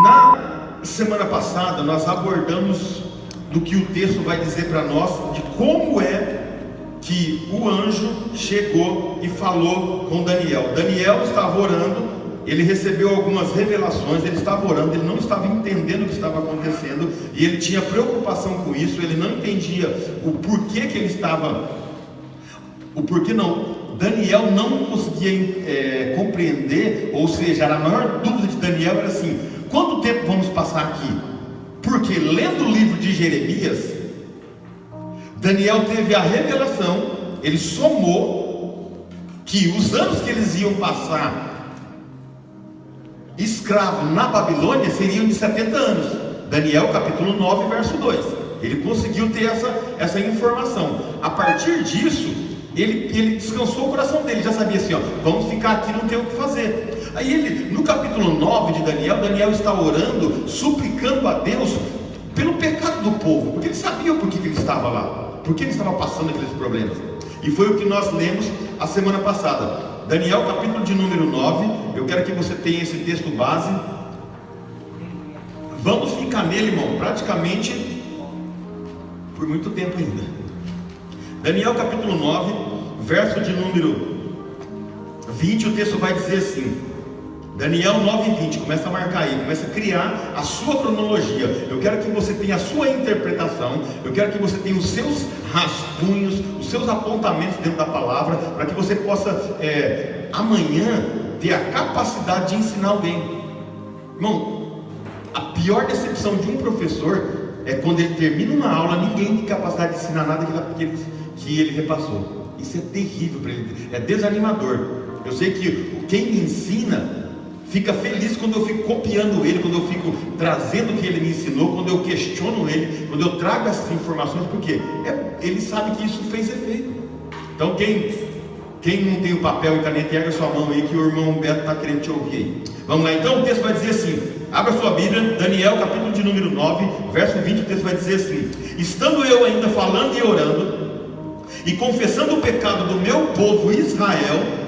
Na semana passada nós abordamos do que o texto vai dizer para nós, de como é que o anjo chegou e falou com Daniel. Daniel estava orando, ele recebeu algumas revelações, ele estava orando, ele não estava entendendo o que estava acontecendo, e ele tinha preocupação com isso, ele não entendia o porquê que ele estava, o porquê não, Daniel não conseguia compreender, ou seja, a maior dúvida de Daniel era assim: quanto tempo vamos passar aqui? Porque lendo o livro de Jeremias, Daniel teve a revelação, ele somou que os anos que eles iam passar escravo na Babilônia seriam de 70 anos. Daniel capítulo 9 verso 2. Ele conseguiu ter essa informação. A partir disso, ele descansou o coração dele, já sabia assim, ó, vamos ficar aqui, não tem o que fazer. Aí ele, no capítulo 9 de Daniel, Daniel está orando, suplicando a Deus pelo pecado do povo, porque ele sabia o porquê que ele estava lá, porque ele estava passando aqueles problemas. E foi o que nós lemos a semana passada. Daniel capítulo de número 9, eu quero que você tenha esse texto base. Vamos ficar nele, irmão, praticamente por muito tempo ainda. Daniel capítulo 9, verso de número 20, o texto vai dizer assim, Daniel 9:20, começa a marcar aí, começa a criar a sua cronologia. Eu quero que você tenha a sua interpretação, eu quero que você tenha os seus rascunhos, os seus apontamentos dentro da palavra, para que você possa amanhã ter a capacidade de ensinar alguém. Irmão, a pior decepção de um professor é quando ele termina uma aula, ninguém tem capacidade de ensinar nada que ele repassou. Isso é terrível para ele, é desanimador. Eu sei que quem me ensina fica feliz quando eu fico copiando ele, quando eu fico trazendo o que ele me ensinou, quando eu questiono ele, quando eu trago essas informações, porque ele sabe que isso fez efeito. Então quem não tem o papel e caneta, erga sua mão aí, que o irmão Beto está querendo te ouvir aí. Vamos lá, então o texto vai dizer assim, abra sua Bíblia, Daniel capítulo de número 9, verso 20, o texto vai dizer assim: estando eu ainda falando e orando, e confessando o pecado do meu povo Israel,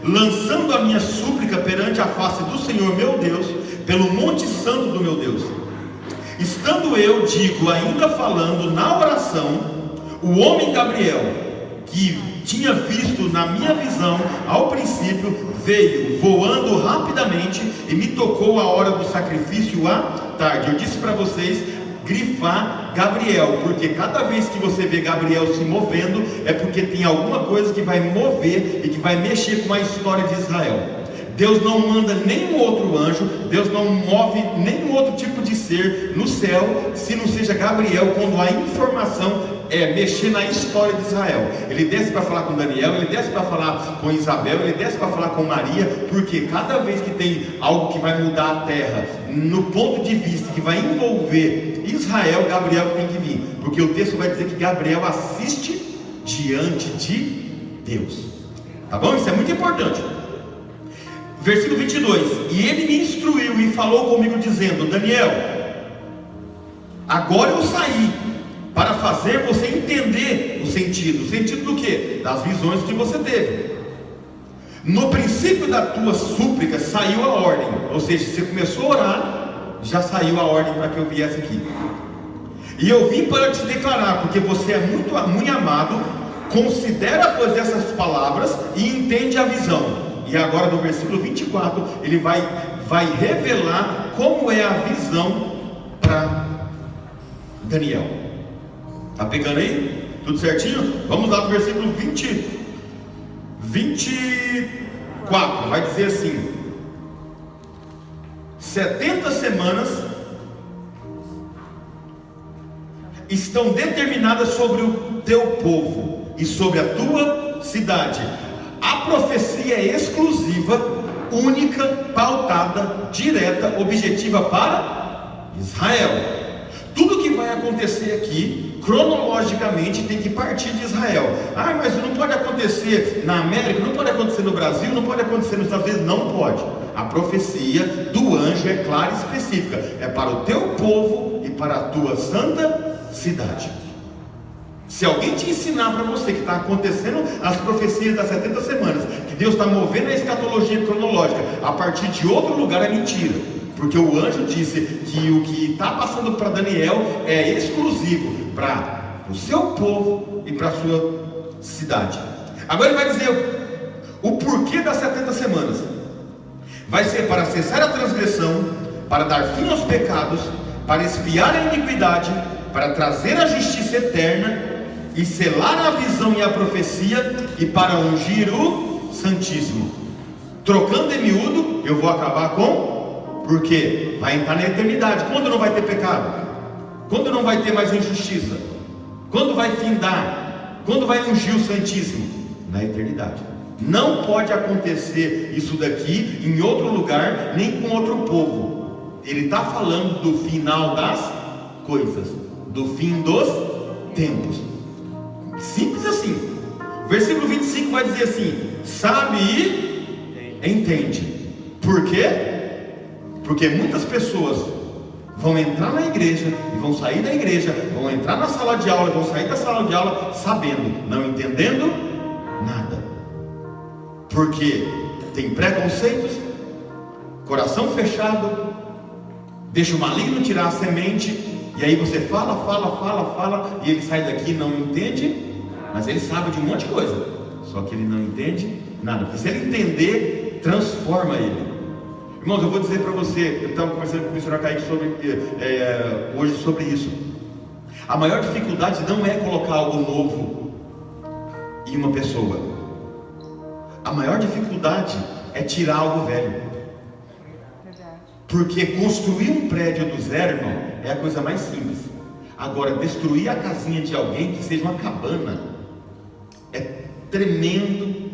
lançando a minha súplica perante a face do Senhor meu Deus, pelo monte santo do meu Deus, estando eu, digo, ainda falando na oração, o homem Gabriel, que tinha visto na minha visão ao princípio, veio voando rapidamente e me tocou a hora do sacrifício à tarde. Eu disse para vocês grifar Gabriel, porque cada vez que você vê Gabriel se movendo, é porque tem alguma coisa que vai mover e que vai mexer com a história de Israel. Deus não manda nenhum outro anjo, Deus não move nenhum outro tipo de ser no céu, se não seja Gabriel, quando a informação é mexer na história de Israel. Ele desce para falar com Daniel, ele desce para falar com Isabel, ele desce para falar com Maria, porque cada vez que tem algo que vai mudar a terra, no ponto de vista que vai envolver Israel, Gabriel tem que vir, porque o texto vai dizer que Gabriel assiste diante de Deus. Tá bom? Isso é muito importante. Versículo 22, e ele me instruiu e falou comigo dizendo: Daniel, agora eu saí para fazer você entender o sentido do que? Das visões que você teve. No princípio da tua súplica saiu a ordem, ou seja, você começou a orar, já saiu a ordem para que eu viesse aqui. E eu vim para te declarar, porque você é muito amado, considera pois essas palavras e entende a visão. E agora no versículo 24, ele vai revelar como é a visão para Daniel. Está pegando aí? Tudo certinho? Vamos lá no versículo 24, vai dizer assim: 70 semanas estão determinadas sobre o teu povo e sobre a tua cidade. A profecia é exclusiva, única, pautada, direta, objetiva para Israel. Tudo que vai acontecer aqui, cronologicamente, tem que partir de Israel. Ah, mas não pode acontecer na América, não pode acontecer no Brasil, não pode acontecer nos Estados Unidos. Não pode. A profecia do anjo é clara e específica. É para o teu povo e para a tua santa cidade. Se alguém te ensinar para você que está acontecendo as profecias das 70 semanas, que Deus está movendo a escatologia cronológica a partir de outro lugar, é mentira. Porque o anjo disse que o que está passando para Daniel é exclusivo para o seu povo e para a sua cidade. Agora ele vai dizer o porquê das 70 semanas. Vai ser para cessar a transgressão, para dar fim aos pecados, para expiar a iniquidade, para trazer a justiça eterna e selar a visão e a profecia, e para ungir o Santíssimo. Trocando em miúdo, eu vou acabar com, porque vai entrar na eternidade. Quando não vai ter pecado? Quando não vai ter mais injustiça? Quando vai findar? Quando vai ungir o Santíssimo? Na eternidade. Não pode acontecer isso daqui em outro lugar, nem com outro povo. Ele está falando do final das coisas, do fim dos tempos. Simples assim. Versículo 25 vai dizer assim: sabe e entende. Por quê? Porque muitas pessoas vão entrar na igreja e vão sair da igreja, vão entrar na sala de aula e vão sair da sala de aula sabendo, não entendendo nada. Porque tem preconceitos, coração fechado, deixa o maligno tirar a semente. E aí você fala, e ele sai daqui e não entende, mas ele sabe de um monte de coisa, só que ele não entende nada. Porque se ele entender, transforma ele. Irmãos, eu vou dizer para você, eu estava conversando com o missionário Kaique hoje sobre isso. A maior dificuldade não é colocar algo novo em uma pessoa. A maior dificuldade é tirar algo velho. Porque construir um prédio do zero, irmão, é a coisa mais simples. Agora, destruir a casinha de alguém, que seja uma cabana, é tremendo,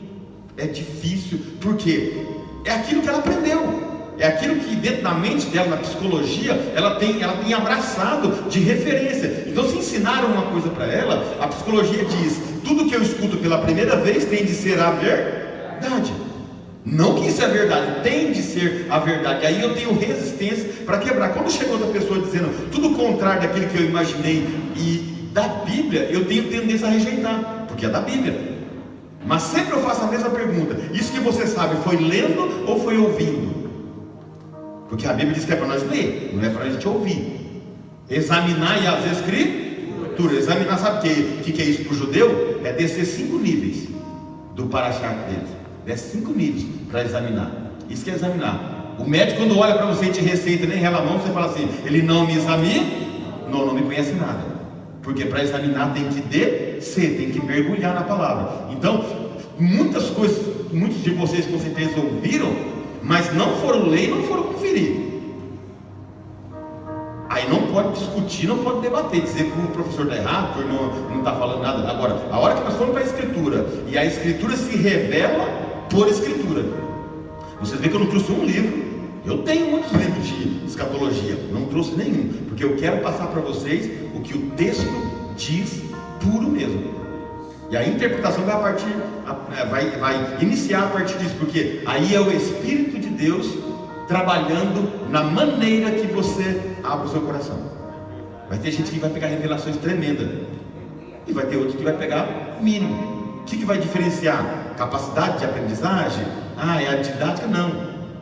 é difícil. Por quê? É aquilo que ela aprendeu. É aquilo que dentro da mente dela, na psicologia, ela tem abraçado de referência. Então, se ensinaram uma coisa para ela, a psicologia diz: tudo que eu escuto pela primeira vez tem de ser a verdade. Não que isso é verdade, tem de ser a verdade. Aí eu tenho resistência para quebrar. Quando chega outra pessoa dizendo tudo contrário daquilo que eu imaginei e da Bíblia, eu tenho tendência a rejeitar, porque é da Bíblia. Mas sempre eu faço a mesma pergunta: isso que você sabe foi lendo ou foi ouvindo? Porque a Bíblia diz que é para nós ler, não é para a gente ouvir. Examinar e as Escrituras. Examinar, sabe o que é isso para o judeu? É descer 5 níveis do paraxá deles. Desce 5 níveis para examinar. Isso que é examinar. O médico, quando olha para você e te receita, nem rela a mão, você fala assim: ele não me examina, não me conhece nada. Porque para examinar tem que descer, tem que mergulhar na palavra. Então, muitas coisas, muitos de vocês com certeza ouviram, mas não foram ler e não foram conferir. Aí não pode discutir, não pode debater, dizer que o professor está errado, que não está falando nada. Agora, a hora que nós formos para a Escritura, e a Escritura se revela por Escritura. Vocês veem que eu não trouxe um livro. Eu tenho muitos livros de escatologia, não trouxe nenhum, porque eu quero passar para vocês o que o texto diz puro mesmo. E a interpretação vai iniciar a partir disso, porque aí é o Espírito de Deus trabalhando na maneira que você abre o seu coração. Vai ter gente que vai pegar revelações tremendas, e vai ter outros que vai pegar mínimo. O que vai diferenciar? Capacidade de aprendizagem? É a didática? Não,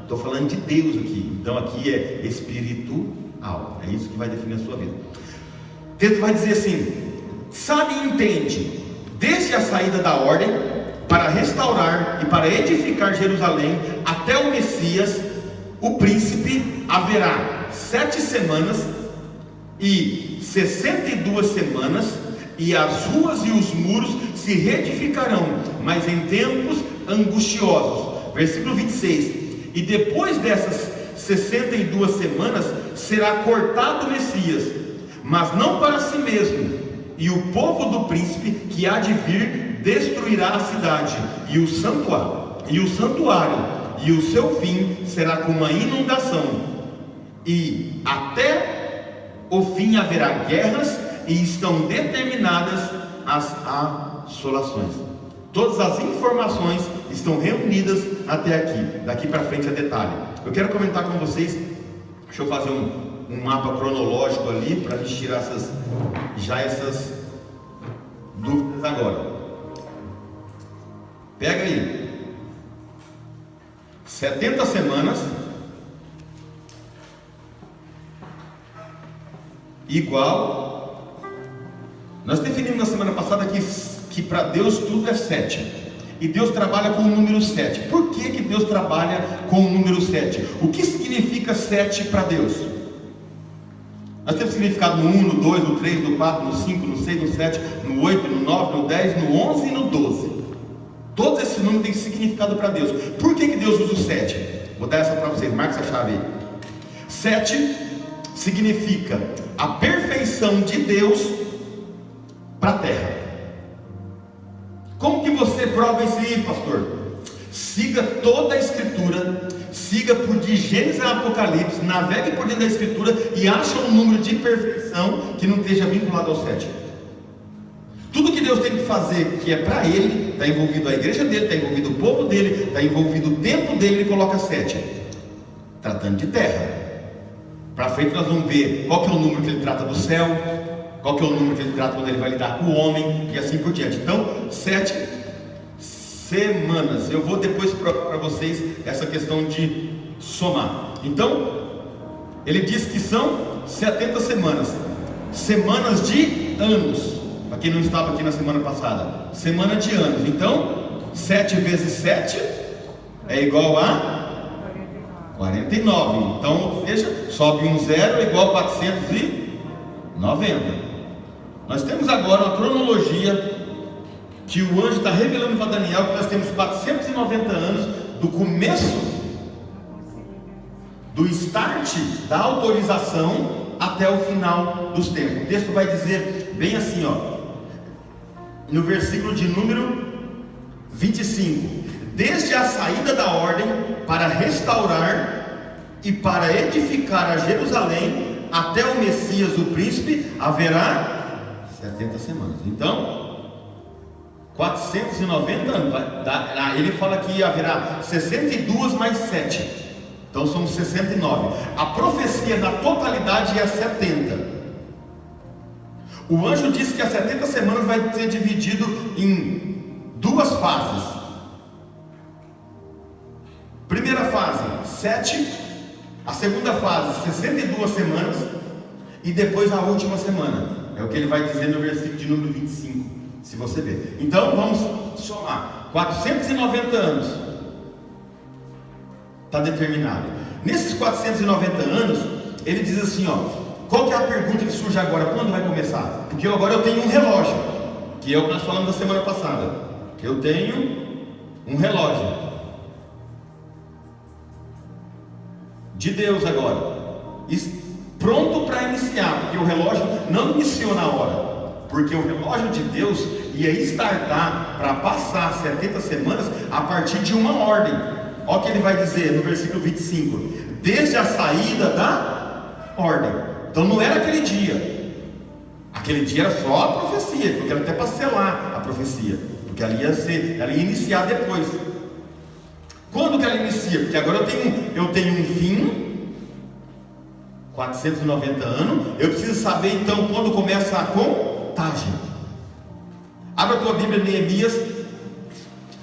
estou falando de Deus aqui. Então aqui é espiritual. É isso que vai definir a sua vida. O texto vai dizer assim: sabe e entende, desde a saída da ordem para restaurar e para edificar Jerusalém até o Messias, o príncipe, haverá 7 semanas e 62 semanas, e as ruas e os muros se reedificarão, mas em tempos angustiosos. Versículo 26: e depois dessas 62 semanas será cortado o Messias, mas não para si mesmo, e o povo do príncipe que há de vir destruirá a cidade e o santuário, e o seu fim será como uma inundação, e até o fim haverá guerras, e estão determinadas as assolações. Todas as informações estão reunidas até aqui. Daqui para frente é detalhe. Eu quero comentar com vocês. Deixa eu fazer um mapa cronológico ali para a gente tirar essas dúvidas agora. Pega aí 70 semanas igual. Nós definimos na semana passada que para Deus tudo é 7. E Deus trabalha com o número 7. Por que Deus trabalha com o número 7? O que significa 7 para Deus? Nós temos significado no 1, no 2, no 3, no 4, no 5, no 6, no 7, no 8, no 9, no 10, no 11 e no 12. Todos esses números têm significado para Deus. Por que Deus usa o 7? Vou dar essa para vocês, marca essa chave aí. 7 significa a perfeição de Deus para a terra. Como que você prova isso aí, pastor? Siga toda a escritura, siga por de Gênesis a Apocalipse, navegue por dentro da escritura e acha um número de perfeição que não esteja vinculado ao 7. Tudo que Deus tem que fazer, que é para Ele, está envolvido a igreja dele, está envolvido o povo dele, está envolvido o tempo dele, ele coloca 7. Tratando de terra. Para frente nós vamos ver qual que é o número que ele trata do céu, qual que é o número que ele trata quando ele vai lidar com o homem, e assim por diante. Então, 7 semanas. Eu vou depois para vocês essa questão de somar. Então, ele diz que são 70 semanas. Semanas de anos. Para quem não estava aqui na semana passada, semana de anos. Então, 7 vezes 7 é igual a 49. Então, veja, sobe um zero é igual a 490. Nós temos agora uma cronologia que o anjo está revelando para Daniel, que nós temos 490 anos do começo, do start da autorização até o final dos tempos. O texto vai dizer bem assim, ó, no versículo de número 25: desde a saída da ordem para restaurar e para edificar a Jerusalém até o Messias, o príncipe, haverá 70 semanas. Então, 490 anos. Ele fala que haverá 62 mais 7. Então são 69. A profecia na totalidade é 70. O anjo disse que as 70 semanas vai ser dividido em duas fases. Primeira fase, 7. A segunda fase, 62 semanas. E depois a última semana. É o que ele vai dizer no versículo de número 25, se você ver. Então vamos somar. 490 anos. Está determinado. Nesses 490 anos, ele diz assim, ó, qual que é a pergunta que surge agora? Quando vai começar? Porque agora eu tenho um relógio, que é o que nós falamos da semana passada. Eu tenho um relógio de Deus agora, pronto para iniciar, porque o relógio não iniciou na hora, porque o relógio de Deus ia startar para passar 70 semanas a partir de uma ordem. Olha o que ele vai dizer no versículo 25: desde a saída da ordem. Então não era aquele dia era só a profecia, porque era até para selar a profecia, porque ela ia iniciar depois. Quando que ela inicia? Porque agora eu tenho um fim, 490 anos, eu preciso saber então quando começa a contagem. Abra a tua Bíblia, Neemias,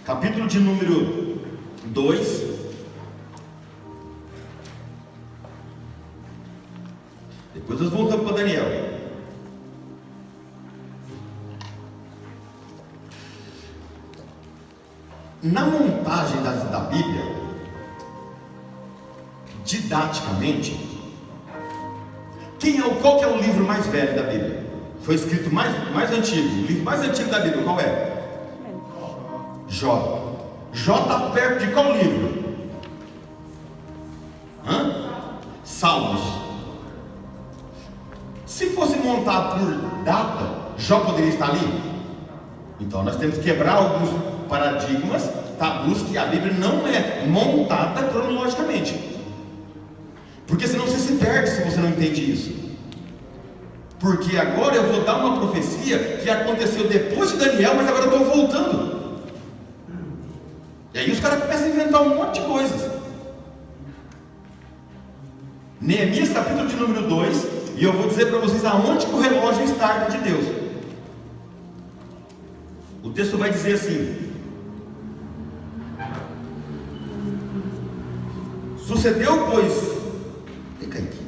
capítulo de número 2. Depois nós voltamos para Daniel. Na montagem da Bíblia, didaticamente, qual que é o livro mais velho da Bíblia? Foi escrito mais antigo. O livro mais antigo da Bíblia, qual é? Jó. Jó está perto de qual livro? Salmos. Se fosse montar por data, Jó poderia estar ali? Então nós temos que quebrar alguns paradigmas, tabus, que a Bíblia não é montada cronologicamente, porque senão você se perde se você não entende isso. Porque agora eu vou dar uma profecia que aconteceu depois de Daniel, mas agora eu estou voltando. E aí os caras começam a inventar um monte de coisas. Neemias capítulo de número 2, e eu vou dizer para vocês aonde que o relógio starta de Deus. O texto vai dizer assim: sucedeu, pois, fica aqui.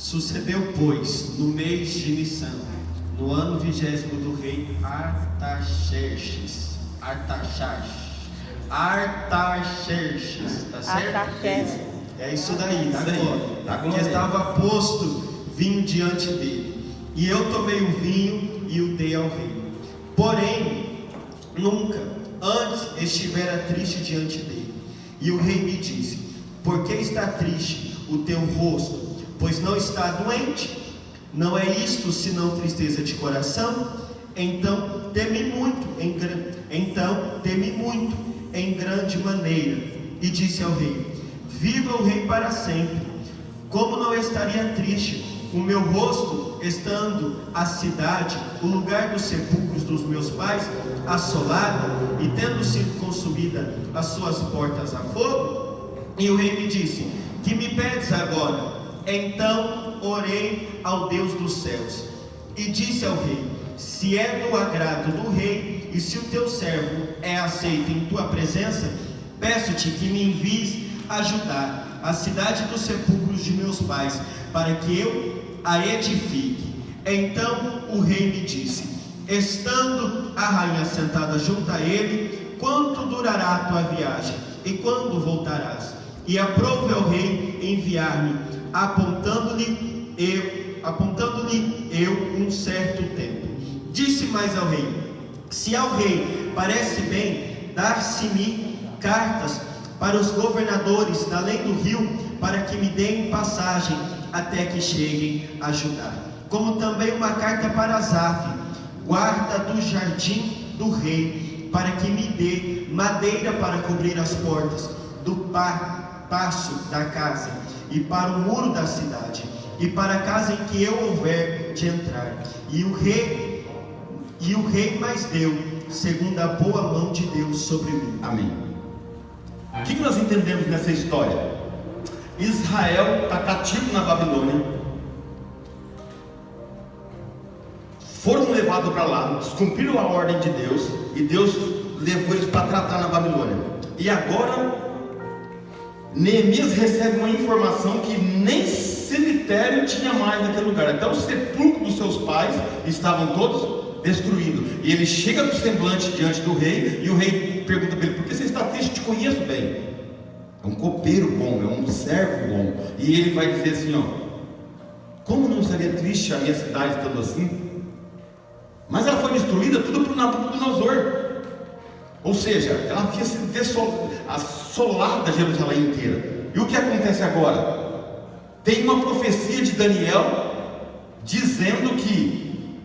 Sucedeu, pois, no mês de Nissan, no ano 20º do rei Artaxerxes, tá certo? É isso daí, da glória. Que estava posto vinho diante dele, e eu tomei o vinho e o dei ao rei. Porém, nunca antes estivera triste diante dele. E o rei me disse: por que está triste o teu rosto? Pois não está doente? Não é isto senão tristeza de coração? Então teme muito em grande maneira. E disse ao rei: viva o rei para sempre. Como não estaria triste o meu rosto, estando a cidade, o lugar dos sepulcros dos meus pais, assolada e tendo sido consumida as suas portas a fogo? E o rei me disse: que me pedes agora? Então orei ao Deus dos céus e disse ao rei: se é do agrado do rei, e se o teu servo é aceito em tua presença, peço-te que me envies ajudar a cidade dos sepulcros de meus pais, para que eu a edifique. Então o rei me disse, estando a rainha sentada junto a ele: quanto durará a tua viagem, e quando voltarás? E aprouve ao rei enviar-me, apontando-lhe eu um certo tempo. Disse mais ao rei: se ao rei parece bem, dar-se-me cartas para os governadores da além do rio, para que me deem passagem até que cheguem a Judá, como também uma carta para Asaf, guarda do jardim do rei, para que me dê madeira para cobrir as portas do paço da casa, e para o muro da cidade, e para a casa em que eu houver de entrar. E o rei mais deu, segundo a boa mão de Deus sobre mim. Amém. O que nós entendemos nessa história? Israel está cativo na Babilônia, foram levados para lá, cumpriram a ordem de Deus, e Deus levou eles para tratar na Babilônia. E agora Neemias recebe uma informação que nem cemitério tinha mais naquele lugar, até o sepulcro dos seus pais estavam todos destruídos. E ele chega com semblante diante do rei, e o rei pergunta para ele: por que você está triste? Te conheço bem, é um copeiro bom, é um servo bom. E ele vai dizer assim: ó, como não estaria triste a minha cidade estando assim? Mas ela foi destruída tudo por Nabucodonosor. Ou seja, ela havia sido assolada Jerusalém inteira. E o que acontece agora? Tem uma profecia de Daniel dizendo que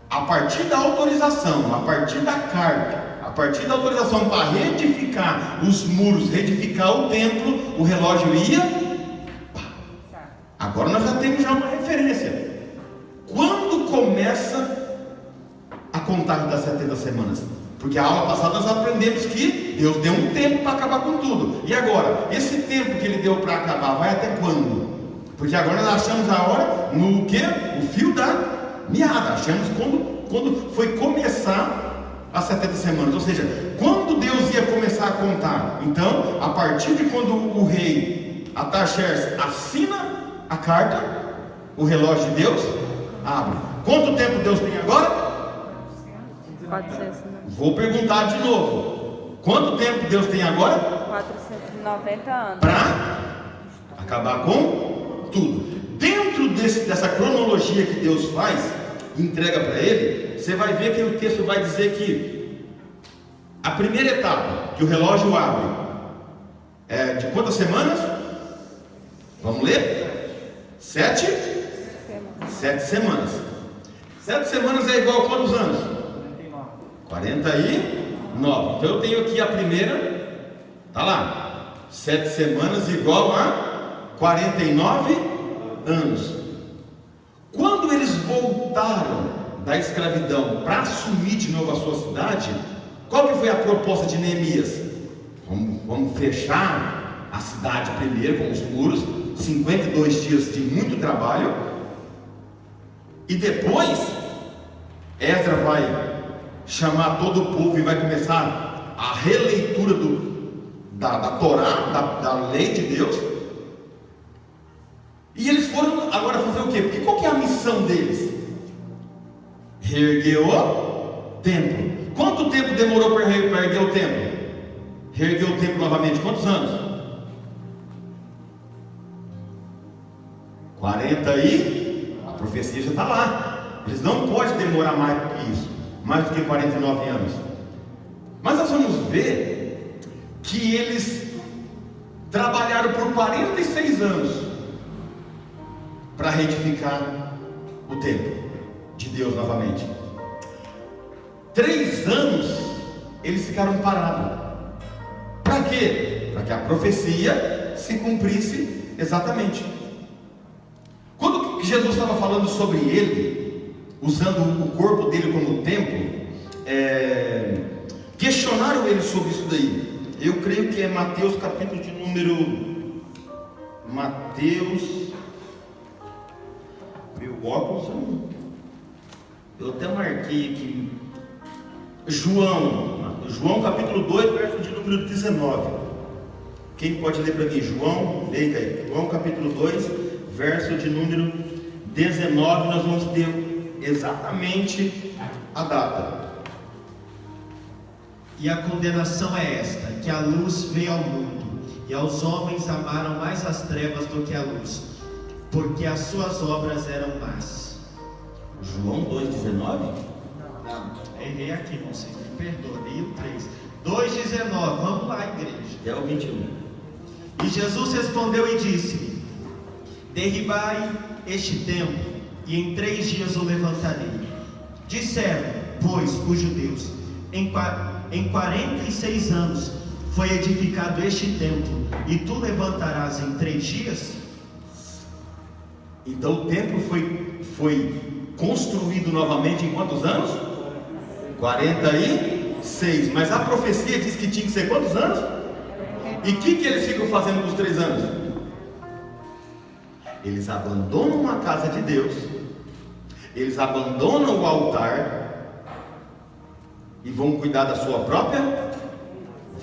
a partir da autorização, a partir da carta, a partir da autorização para reedificar os muros, reedificar o templo, o relógio ia. Agora nós já temos uma referência. Quando começa a contagem das 70 semanas? Porque a aula passada nós aprendemos que Deus deu um tempo para acabar com tudo. E agora, esse tempo que Ele deu para acabar, vai até quando? Porque agora nós achamos a hora no que? O fio da meada. Achamos quando foi começar as 70 semanas. Ou seja, quando Deus ia começar a contar. Então, a partir de quando o rei Artaxerxes assina a carta, o relógio de Deus abre. Quanto tempo Deus tem agora? 490. Vou perguntar de novo. Quanto tempo Deus tem agora? 490 anos. Para acabar com tudo. Dentro dessa cronologia que Deus faz, entrega para ele, você vai ver que o texto vai dizer que a primeira etapa que o relógio abre é de quantas semanas? Vamos ler? 7 semanas. 7 semanas é igual a quantos anos? 49. Então eu tenho aqui a primeira, tá lá, 7 semanas igual a 49 anos. Quando eles voltaram da escravidão para assumir de novo a sua cidade, qual que foi a proposta de Neemias? Vamos fechar a cidade primeiro com os muros, 52 dias de muito trabalho, e depois Esdras vai chamar todo o povo e vai começar a releitura da Torá, da lei de Deus. E eles foram agora fazer o função deles? Reerguer o templo. Quanto tempo demorou para reerguer o templo? Reerguer o templo novamente, quantos anos? 40 e a profecia já está lá. Eles não podem demorar mais do que isso, mais do que 49 anos. Mas nós vamos ver que eles trabalharam por 46 anos para reedificar o templo de Deus novamente. 3 anos eles ficaram parados. Para quê? Para que a profecia se cumprisse exatamente. Quando Jesus estava falando sobre ele, usando o corpo dele como templo, questionaram ele sobre isso daí. Eu creio que é Mateus capítulo de número... Mateus... Meu óculos... Eu até marquei aqui. João capítulo 2, verso de número 19. Quem pode ler para mim? João, leia aí. João capítulo 2, verso de número 19. Nós vamos ter exatamente a data. E a condenação é esta, que a luz veio ao mundo, e aos homens amaram mais as trevas do que a luz, porque as suas obras eram más. João 2,19? Não, errei aqui, vocês me perdoem. O 3, 2,19, vamos lá, igreja. É o 21. E Jesus respondeu e disse: derribai este templo, e em 3 dias o levantarei. Disseram, pois, os judeus: em 46 anos foi edificado este templo, e tu levantarás em 3 dias? Então o templo foi construído novamente em quantos anos? 46. Mas a profecia diz que tinha que ser quantos anos? E o que eles ficam fazendo nos 3 anos? Eles abandonam a casa de Deus, eles abandonam o altar e vão cuidar da sua própria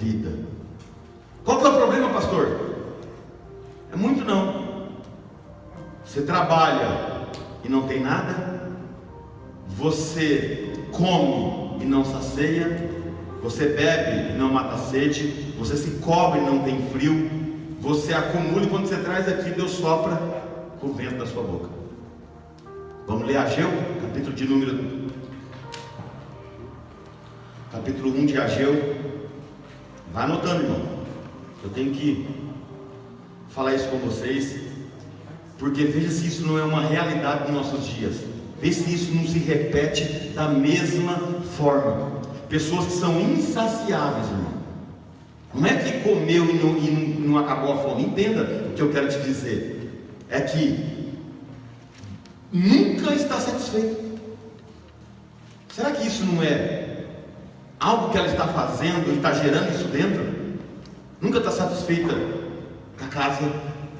vida. Qual que é o problema, pastor? É muito não. Você trabalha e não tem nada, você come e não sacia, você bebe e não mata a sede, você se cobre e não tem frio, você acumula e quando você traz aqui, Deus sopra com o vento da sua boca. Vamos ler Ageu, capítulo 1 de Ageu. Vai anotando, irmão. Eu tenho que falar isso com vocês, porque veja se isso não é uma realidade nos nossos dias. Veja se isso não se repete da mesma forma. Pessoas que são insaciáveis, irmão. Não é que comeu e não acabou a fome. Entenda o que eu quero te dizer. É que nunca está satisfeito. Será que isso não é algo que ela está fazendo e está gerando isso dentro? Nunca está satisfeita com a casa,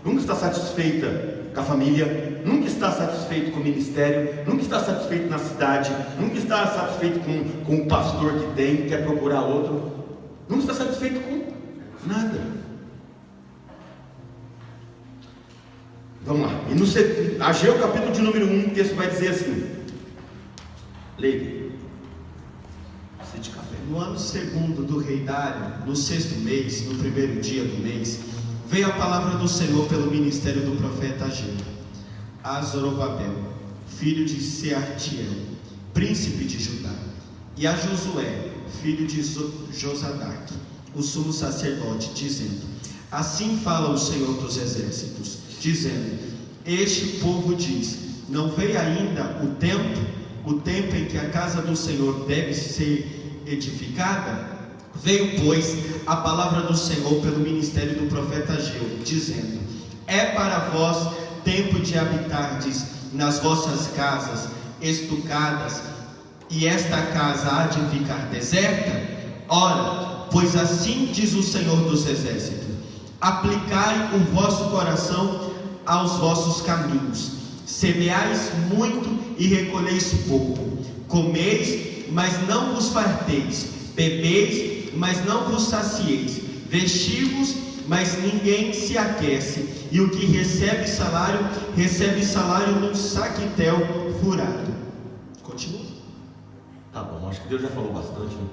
nunca está satisfeita com a família, nunca está satisfeito com o ministério, nunca está satisfeito na cidade, nunca está satisfeito com o pastor que tem, quer procurar outro, nunca está satisfeito com nada. Vamos lá, e no Ageu capítulo de número 1, o texto vai dizer assim, leia. No ano 2º do rei Dário, no 6º mês, no 1º dia do mês, veio a palavra do Senhor pelo ministério do profeta Ageu a Zorobabel, filho de Seartiel, príncipe de Judá, e a Josué, filho de Josadaque, o sumo sacerdote, dizendo: assim fala o Senhor dos exércitos, dizendo: este povo diz, não veio ainda o tempo em que a casa do Senhor deve ser edificada? Veio, pois, a palavra do Senhor pelo ministério do profeta Ageu, dizendo: é para vós tempo de habitardes nas vossas casas estucadas, e esta casa há de ficar deserta? Ora, pois assim diz o Senhor dos exércitos: aplicai o vosso coração aos vossos caminhos, semeais muito e recolheis pouco, comeis, mas não vos farteis, bebeis, mas não vos sacieis, vestivos, mas ninguém se aquece, e o que recebe salário num saquetel furado. Continua. Tá bom, acho que Deus já falou bastante, né?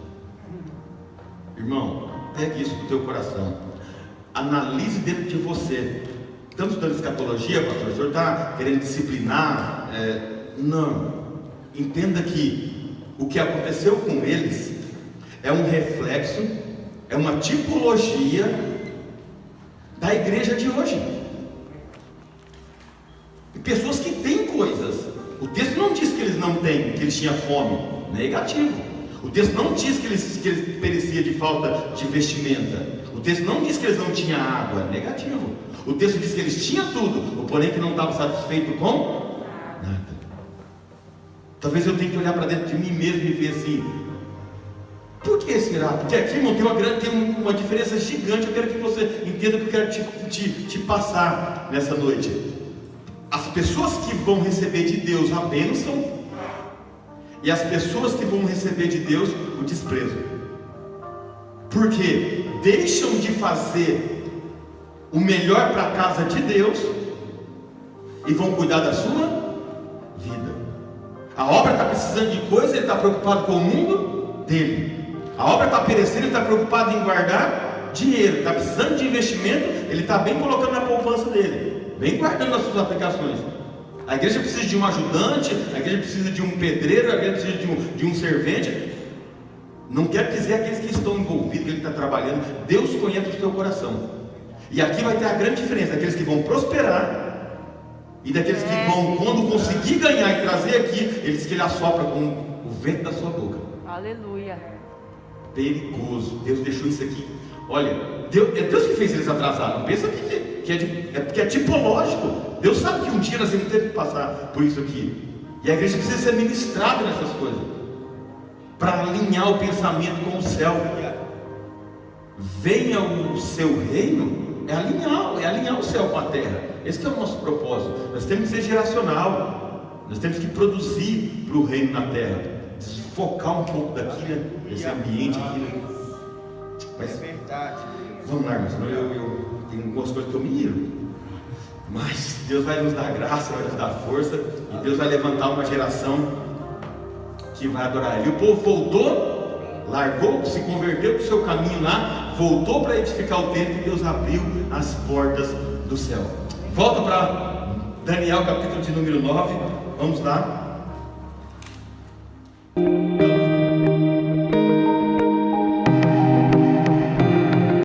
Irmão, pegue isso pro teu coração. Analise dentro de você. Estamos estudando escatologia, pastor? O senhor está querendo disciplinar? Não. Entenda que o que aconteceu com eles é um reflexo, é uma tipologia da igreja de hoje. E pessoas que têm coisas. O texto não diz que eles não têm, que eles tinham fome. Negativo. O texto não diz que eles pereciam de falta de vestimenta. O texto não diz que eles não tinham água. Negativo. O texto diz que eles tinham tudo, porém que não estavam satisfeitos com nada. Talvez eu tenha que olhar para dentro de mim mesmo e ver assim: por que será? Porque aqui, irmão, tem uma diferença gigante. Eu quero que você entenda o que eu quero te passar nessa noite. As pessoas que vão receber de Deus a bênção, e as pessoas que vão receber de Deus o desprezo. Porque deixam de fazer o melhor para a casa de Deus e vão cuidar da sua vida. A obra está precisando de coisa, ele está preocupado com o mundo dele. A obra está perecendo, ele está preocupado em guardar dinheiro. Está precisando de investimento, ele está bem colocando na poupança dele, bem guardando nas suas aplicações. A igreja precisa de um ajudante, a igreja precisa de um pedreiro, a igreja precisa de um servente. Não quer dizer aqueles que estão envolvidos, que ele está trabalhando. Deus conhece o seu coração. E aqui vai ter a grande diferença: daqueles que vão prosperar e daqueles que vão, quando conseguir ganhar e trazer aqui, ele diz que ele assopra com o vento da sua boca. Aleluia. Perigoso. Deus deixou isso aqui. Olha, é Deus que fez eles atrasar. Não pensa que é tipológico. Deus sabe que um dia nós vamos ter que passar por isso aqui. E a igreja precisa ser ministrada nessas coisas, para alinhar o pensamento com o céu. Venha o seu reino, é alinhar o céu com a terra. Esse é o nosso propósito. Nós temos que ser geracional. Nós temos que produzir para o reino na terra. Desfocar um pouco daqui, né? Desse ambiente aqui, né? Mas, verdade. vamos lá, irmãos, senão eu tenho algumas coisas que eu me iro. Mas Deus vai nos dar graça, vai nos dar força, e Deus vai levantar uma geração que vai adorar Ele. E o povo voltou, largou, se converteu para o seu caminho lá, voltou para edificar o templo, e Deus abriu as portas do céu. Volta para Daniel, capítulo de número 9, vamos lá.